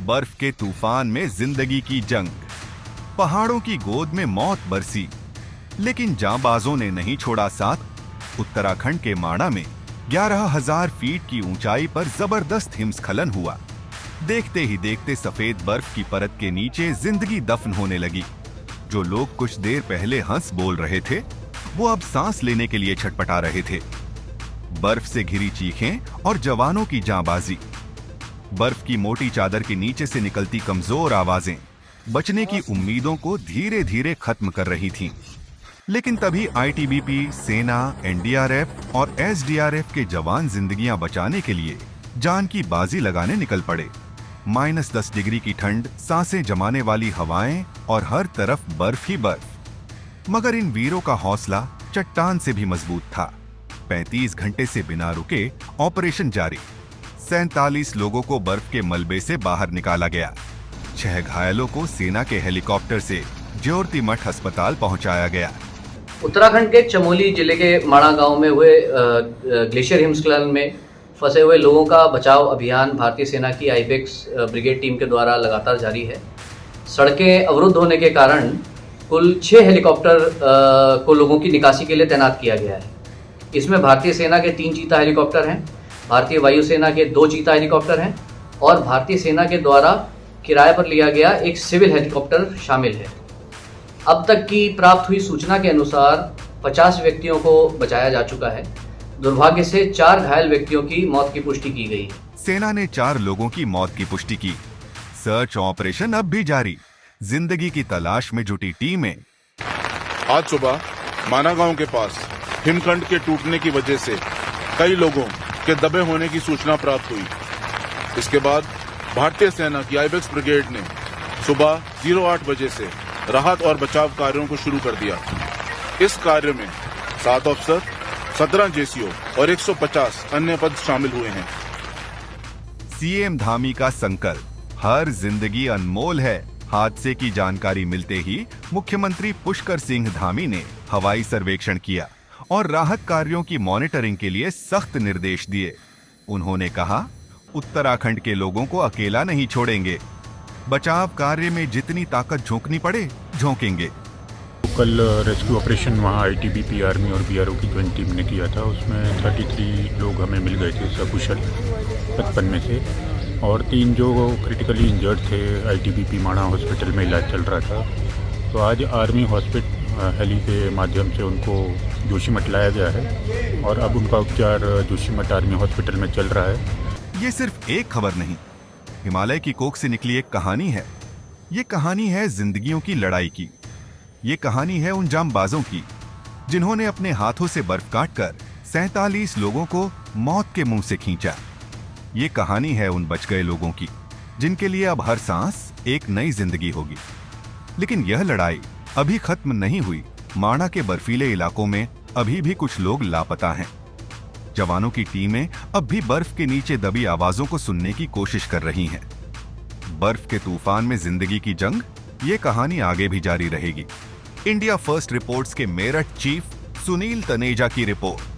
बर्फ के तूफान में जिंदगी की जंग, पहाड़ों की गोद में मौत बरसी, लेकिन जांबाजों ने नहीं छोड़ा साथ। उत्तराखंड के माणा में 11,000 फीट की ऊंचाई पर जबरदस्त हिमस्खलन हुआ। देखते ही देखते सफेद बर्फ की परत के नीचे जिंदगी दफन होने लगी। जो लोग कुछ देर पहले हंस बोल रहे थे, वो अब सांस लेने के लिए छटपटा रहे थे। बर्फ से घिरी चीखें और जवानों की जांबाजी, बर्फ की मोटी चादर के नीचे से निकलती कमजोर आवाजें बचने की उम्मीदों को धीरे धीरे खत्म कर रही थीं। लेकिन तभी आईटीबीपी, सेना, एनडीआरएफ और एसडीआरएफ के जवान जिंदगियां बचाने के लिए जान की बाजी लगाने निकल पड़े। -10 डिग्री की ठंड, सांसें जमाने वाली हवाएं और हर तरफ बर्फ ही बर्फ। मगर इन वीरों का हौसला चट्टान से भी मजबूत था। 35 घंटे से बिना रुके ऑपरेशन जारी। 47 लोगों को बर्फ के मलबे से बाहर निकाला गया। 6 घायलों को सेना के हेलीकॉप्टर से ज्योतिमठ अस्पताल पहुंचाया गया। उत्तराखंड के चमोली जिले के माणा गांव में हुए ग्लेशियर हिमस्खलन में फंसे हुए लोगों का बचाव अभियान भारतीय सेना की आइबेक्स ब्रिगेड टीम के द्वारा लगातार जारी है। सड़कें अवरुद्ध होने के कारण कुल 6 हेलीकॉप्टर को लोगों की निकासी के लिए तैनात किया गया है। इसमें भारतीय सेना के 3 चीता हेलीकॉप्टर हैं, भारतीय वायुसेना के 2 चीता हेलीकॉप्टर हैं और भारतीय सेना के द्वारा किराए पर लिया गया एक सिविल हेलीकॉप्टर शामिल है। अब तक की प्राप्त हुई सूचना के अनुसार 50 व्यक्तियों को बचाया जा चुका है। दुर्भाग्य से 4 घायल व्यक्तियों की मौत की पुष्टि की गई है। सेना ने 4 लोगों की मौत की पुष्टि की। सर्च ऑपरेशन अब भी जारी। जिंदगी की तलाश में जुटी टीमें। आज सुबह माना गांव के पास हिमखंड के टूटने की वजह से कई लोगों के दबे होने की सूचना प्राप्त हुई। इसके बाद भारतीय सेना की आइबेक्स ब्रिगेड ने सुबह 08 बजे से राहत और बचाव कार्यों को शुरू कर दिया। इस कार्य में 7 अफसर, 17 जेसीओ और 150 अन्य पद शामिल हुए हैं। सीएम धामी का संकल्प, हर जिंदगी अनमोल है। हादसे की जानकारी मिलते ही मुख्यमंत्री पुष्कर सिंह धामी ने हवाई सर्वेक्षण किया और राहत कार्यों की मॉनिटरिंग के लिए सख्त निर्देश दिए। उन्होंने कहा, उत्तराखंड के लोगों को अकेला नहीं छोड़ेंगे। बचाव कार्य में जितनी ताकत झोंकनी पड़े झोंकेंगे। कल रेस्क्यू ऑपरेशन वहाँ आईटीबीपी, आर्मी और बीआरओ की ज्वाइंट टीम ने किया था। उसमें 33 लोग हमें मिल गए थे सकुशल 55 में से, और 3 जो क्रिटिकली इंजर्ड थे आईटीबीपी माणा हॉस्पिटल में इलाज चल रहा था। तो आज आर्मी हॉस्पिटल हेली के माध्यम से उनको जोशीमठ लाया गया है और अब उनका उपचार जोशीमठ आर्मी हॉस्पिटल में चल रहा है। ये सिर्फ एक खबर नहीं, हिमालय की कोख से निकली एक कहानी है। ये कहानी है जिंदगियों की लड़ाई की। ये कहानी है उन जांबाजों की जिन्होंने अपने हाथों से बर्फ काटकर 47 लोगों को मौत के मुंह से खींचा। ये कहानी है उन बच गए लोगों की जिनके लिए अब हर सांस एक नई जिंदगी होगी। लेकिन यह लड़ाई अभी खत्म नहीं हुई। माणा के बर्फीले इलाकों में अभी भी कुछ लोग लापता हैं। जवानों की टीमें अब भी बर्फ के नीचे दबी आवाजों को सुनने की कोशिश कर रही हैं। बर्फ के तूफान में जिंदगी की जंग, ये कहानी आगे भी जारी रहेगी। इंडिया फर्स्ट रिपोर्ट्स के मेरठ चीफ सुनील तनेजा की रिपोर्ट।